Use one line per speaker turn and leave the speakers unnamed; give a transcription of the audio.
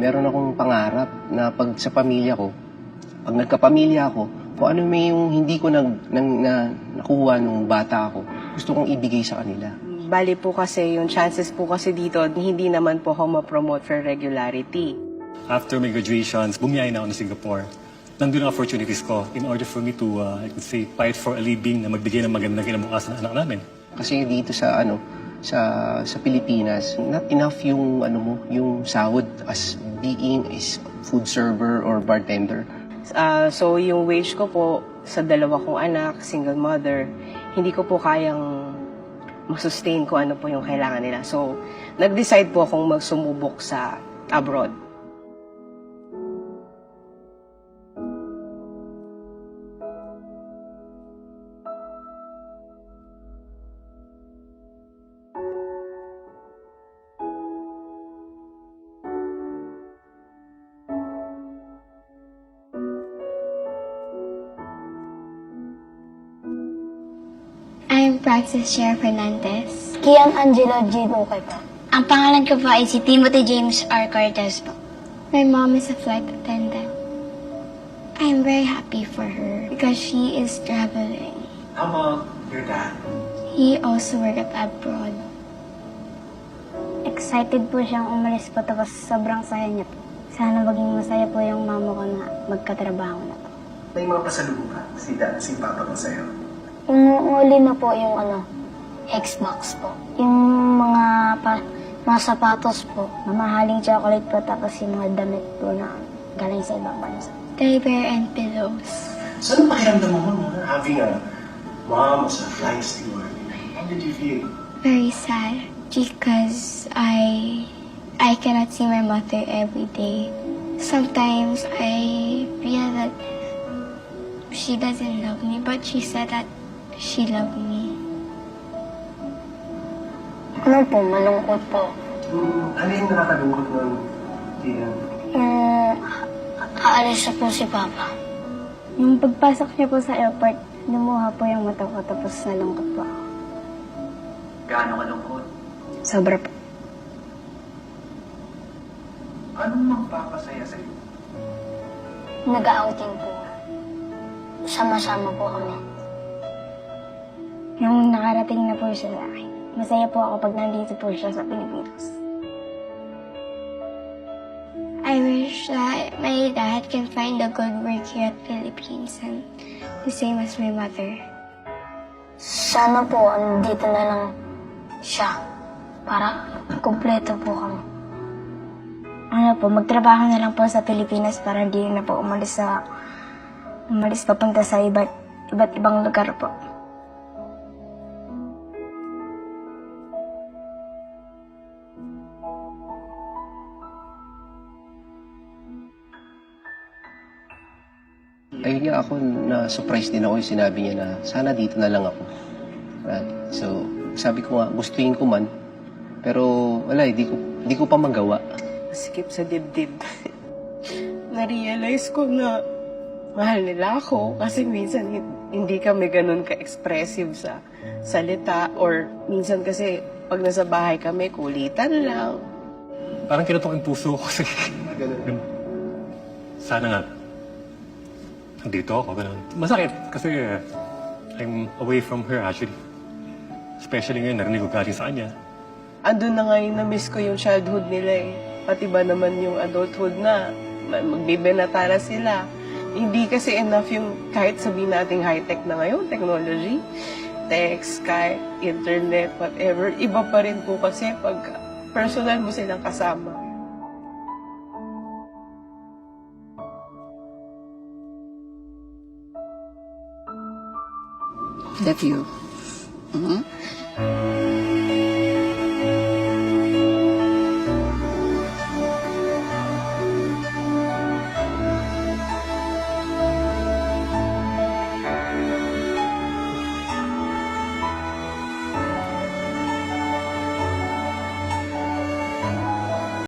meron akong pangarap na pag sa pamilya ko, pag nagkapamilya ako, kung ano may yung hindi ko nakuha nung bata ako, gusto kong ibigay sa kanila.
Bali po kasi yung chances po kasi dito, hindi naman po ako ma-promote for regularity.
After my graduations, bumiyahin na ako ng Singapore. Nandun ang opportunities ko in order for me to, I could say, fight for a living na magbigay ng magandang kinabukasan ng anak namin.
Kasi dito sa sa Pilipinas, not enough yung yung sahod as being is food server or bartender.
So yung wage ko po sa dalawa kong anak, single mother, hindi ko po kayang masustain ko ano po yung kailangan nila. So nag-decide po akong magsumubok sa abroad.
I'm Praxis Cher Fernandez.
Kian Angela G. Bukay po.
Ang pangalan ko po ay si Timothy James R. Cortez po. My mom is a flight attendant. I'm very happy for her because she is traveling.
How about your dad?
He also worked abroad.
Excited po siyang umalis po tapos sobrang saya niya po. Sana maging masaya po yung mama ko na magkatrabaho na po.
May mga pasalubong ka si Papa ko sa'yo.
Umuuli na po yung Xbox po. Yung mga sapatos po. Mamahaling chocolate po tapos yung mga damit po na galing sa ibang bansa.
Teddy bear and pillows.
So, ano pakiramdam mo having a mom as a flying steward? How did you feel?
Very sad because I cannot see my mother every day. Sometimes I feel that she doesn't love me, but she said that she loved me.
Ano po, malungkot po.
Ano yung nakakalungkot nun, Kian?
Aalis na po si Papa. Yung pagpasok niya po sa airport, lumuha po yung mata ko tapos nalungkot po ako.
Gaano kalungkot?
Sobra po.
Anong magpapasaya sa'yo?
Nag-outing po. Sama-sama po kami.
Nung nakarating na po siya sa akin, masaya po ako pag nandito po siya sa Pilipinas. I wish that my dad can find a good work here at Philippines and the same as my mother.
Sana po, andito na lang siya. Para kumpleto po kami.
Ano po, magtrabaho na lang po sa Pilipinas para hindi na po umalis papunta sa iba't ibang lugar po.
Ayun nga ako, na-surprise din ako yung sinabi niya na sana dito na lang ako. So, sabi ko nga, gustuin ko man, pero wala, di ko pa magawa.
Skip sa dibdib. Na-realize ko na mahal nila ako kasi minsan hindi kami ganun ka-expressive sa salita or minsan kasi pag nasa bahay kami, kulitan lang.
Parang kinutok yung puso ko kasi sana nga, nandito ako, ganun. Masakit kasi I'm away from her actually. Especially ngayon, narinig ko galing sa kanya.
Andun na ngayon na-miss ko yung childhood nila eh. Pati ba naman yung adulthood na magbibenata na sila. Hindi kasi enough yung kahit sabihin nating high-tech na ngayon, technology, text, Skype, internet, whatever. Iba pa rin po kasi pag personal mo silang kasama.
That you.